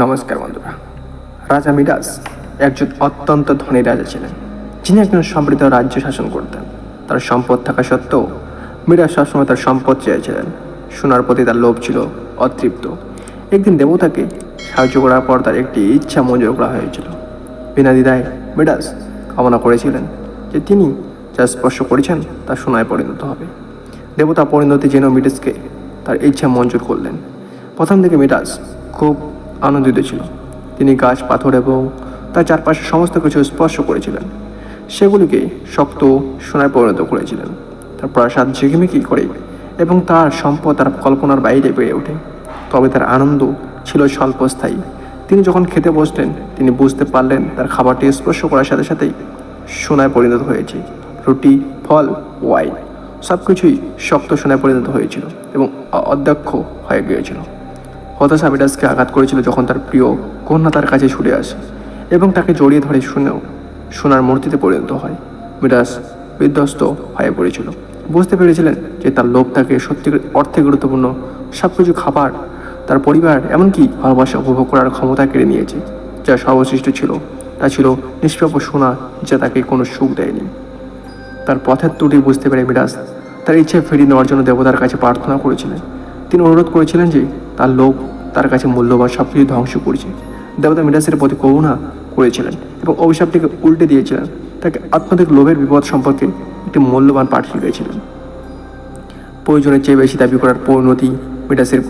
নমস্কার বন্ধুরা। রাজা মিডাস একজন অত্যন্ত ধনী রাজা ছিলেন, যিনি একজন সমৃদ্ধ রাজ্য শাসন করতেন। তার সম্পদ থাকা সত্ত্বেও মিডাস সবসময় তার সম্পদ চেয়েছিলেন। সোনার প্রতি তার লোভ ছিল অতৃপ্ত। একদিন দেবতাকে সাহায্য করার পর তার একটি ইচ্ছা মঞ্জুর করা হয়েছিল। বিনা দ্বিধায় মিডাস কামনা করেছিলেন যে তিনি যা স্পর্শ করেছেন তা সোনায় পরিণত হবে। দেবতা পরিণতি যেন মিডাসকে তার ইচ্ছা মঞ্জুর করলেন। প্রথম থেকে মিডাস খুব আনন্দিত ছিল। তিনি গাছ, পাথর এবং তার চারপাশে সমস্ত কিছু স্পর্শ করেছিলেন, সেগুলিকে শক্ত সোনায় পরিণত করেছিলেন। তার প্রাসাদ ঝিকিমিকি করে এবং তার সম্পদ তার কল্পনার বাইরে বেড়ে ওঠে। তবে তার আনন্দ ছিল স্বল্পস্থায়ী। তিনি যখন খেতে বসলেন, তিনি বুঝতে পারলেন তার খাবারটি স্পর্শ করার সাথে সাথেই সোনায় পরিণত হয়েছে। রুটি, ফল, ওয়াইন সব কিছুই শক্ত সোনায় পরিণত হয়েছিল এবং অধ্যক্ষ হয়ে গিয়েছিল। হতাশা মিডাসকে আঘাত করেছিল যখন তার প্রিয় কন্যা তার কাছে ছুটে আসে এবং তাকে জড়িয়ে ধরে সোনার মূর্তিতে পরিণত হয়। মিডাস বিধ্বস্ত হয়ে পড়েছিল। বুঝতে পেরেছিলেন যে তার লোভ তাকে সত্যি অর্থে গুরুত্বপূর্ণ সব কিছু, খাবার, তার পরিবার, এমনকি ভালোবাসা উপভোগ করার ক্ষমতা কেড়ে নিয়েছে। যা সর্বশ্রেষ্ঠ ছিল তা ছিল নিষ্পাপ সোনা, যা তাকে কোনো সুখ দেয়নি। তার পথের ত্রুটি বুঝতে পেরে মিডাস তার ইচ্ছে ফিরিয়ে নেওয়ার জন্য দেবতার কাছে প্রার্থনা করেছিলেন। তিনি অনুরোধ করেছিলেন যে তার লোভ তার কাছে মূল্যবান সব কিছু ধ্বংস করেছে। দেবতা মিডাসের প্রতি করুণা করেছিলেন এবং অভিশাপটিকে উল্টে দিয়েছিলেন। তাকে আত্মাধিক লোভের বিপদ সম্পর্কে একটি মূল্যবান পাঠ শিখিয়েছিলেন। প্রয়োজনের চেয়ে বেশি দাবি করার পরিণতি মিডাসের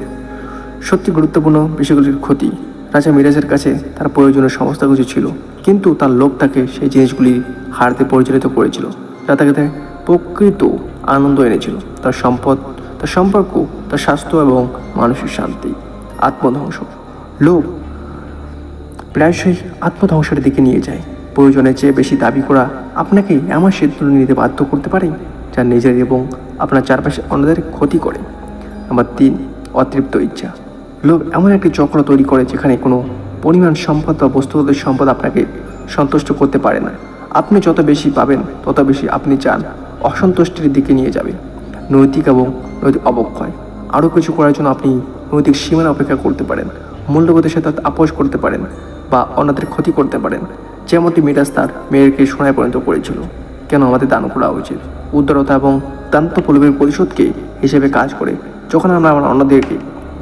সত্যি গুরুত্বপূর্ণ বিষয়গুলির ক্ষতি। রাজা মিডাসের কাছে তার প্রয়োজনের সমস্ত কিছু ছিল, কিন্তু তার লোভ তাকে সেই জিনিসগুলি হারতে পরিচালিত করেছিল, যা তাকে প্রকৃত আনন্দ এনেছিল। তার সম্পদ, তার সম্পর্ক, তার স্বাস্থ্য এবং মানসিক শান্তি। আত্মধ্বংস। লোভ প্রায়শই আত্মধ্বংসের দিকে নিয়ে যায়। প্রয়োজনের চেয়ে বেশি দাবি করা আপনাকে এমন সিদ্ধান্ত নিতে বাধ্য করতে পারে যা নিজের এবং আপনার চারপাশে অন্যদের ক্ষতি করে। নাম্বার 3, অতৃপ্ত ইচ্ছা। লোভ এমন একটি চক্র তৈরি করে যেখানে কোনো পরিমাণ সম্পদ বা বস্তুগত সম্পদ আপনাকে সন্তুষ্ট করতে পারে না। আপনি যত বেশি পাবেন তত বেশি আপনি চান অসন্তুষ্টির দিকে নিয়ে যাবে। নৈতিক এবং নৈতিক অবক্ষয়। আরও কিছু করার জন্য আপনি নৈতিক সীমানা অপেক্ষা করতে পারেন, মূল্যবোধের সাথে আপোষ করতে পারেন বা অন্যদের ক্ষতি করতে পারেন। যেমনটি মিডাস তার মেয়েরকে সোনায় পরিণত করেছিল। কেন আমাদের দান করা উচিত? উদারতা এবং দান্তপল্লবের পরিশোধকে হিসেবে কাজ করে। যখন আমরা অন্যদেরকে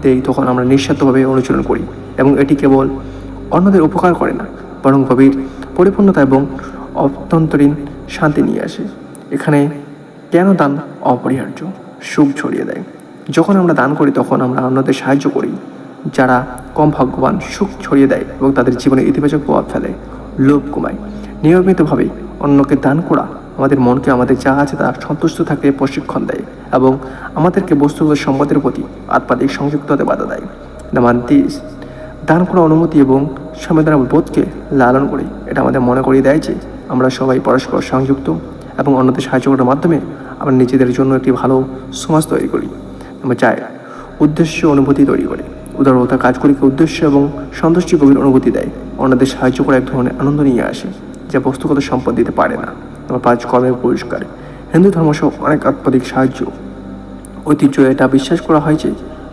দেই তখন আমরা নিঃস্বার্থভাবে অনুসরণ করি এবং এটি কেবল অন্যদের উপকার করে না, বরং গভীর পরিপূর্ণতা এবং অভ্যন্তরীণ শান্তি নিয়ে আসে। এখানে কেন দান অপরিহার্য? সুখ ছড়িয়ে দেয়। যখন আমরা দান করি তখন আমরা অন্যদের সাহায্য করি যারা কম ভাগ্যবান। সুখ ছড়িয়ে দেয় এবং তাদের জীবনে ইতিবাচক প্রভাব ফেলে। লোভ কমায়। নিয়মিতভাবে অন্যকে দান করা আমাদের মনকে আমাদের যা আছে তা সন্তুষ্ট থাকতে প্রশিক্ষণ দেয় এবং আমাদেরকে বস্তুগত সম্পদের প্রতি আত্মাধিক সংযুক্ত হতে বাধা দেয়। নাম্বার 3, দান করা অনুমতি এবং সংবেদনা বোধকে লালন করে। এটা আমাদের মনে করিয়ে দেয় যে আমরা সবাই পরস্পর সংযুক্ত এবং অন্যদের সাহায্য করার মাধ্যমে আমরা নিজেদের জন্য একটি ভালো সমাজ তৈরি করি। নাম্বার 4, উদ্দেশ্য অনুভূতি তৈরি করে। উদারতা কাজগুলিকে উদ্দেশ্য এবং সন্তুষ্টি গভীর অনুভূতি দেয়। অন্যদের সাহায্য করে এক ধরনের আনন্দ নিয়ে আসে যা বস্তুগত সম্পদ দিতে পারে না। নাম্বার 5, কর্মের পুরস্কার। হিন্দু ধর্ম সহ অনেক আত্মাধিক সাহায্য ঐতিহ্য এটা বিশ্বাস করা হয় যে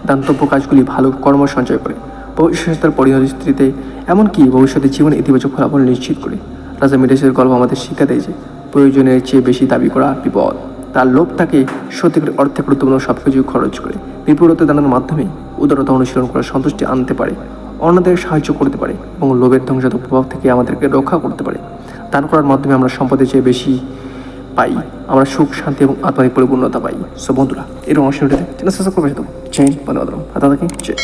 দান্তব্য কাজগুলি ভালো কর্ম সঞ্চয় করে, ভবিষ্যতের পরিস্থিতিতে এমনকি ভবিষ্যতের জীবনে ইতিবাচক ফলাফল নিশ্চিত করে। রাজা মিডাসের গল্প আমাদের শিক্ষা দেয় যে প্রয়োজনের চেয়ে বেশি দাবি করা বিপদ। তার লোভ তাকে সত্যিকার অর্থে গুরুত্বপূর্ণ সব কিছু খরচ করে। বিপরীতে দানের মাধ্যমে উদারতা অনুশীলন করে সন্তুষ্টি আনতে পারে, অন্যদের সাহায্য করতে পারে এবং লোভের ধ্বংসাত্মক প্রভাব থেকে আমাদেরকে রক্ষা করতে পারে। দান করার মাধ্যমে আমরা সম্পদের চেয়ে বেশি পাই, আমরা সুখ, শান্তি এবং আত্মাধিক পরিপূর্ণতা পাই। সো বন্ধুরা, এরকম অবশ্যই চ্যানেল সাবস্ক্রাইব করে দেবো। জয় হিন্দ, বন্দে মাতরম। হাতে থাকি, জয়।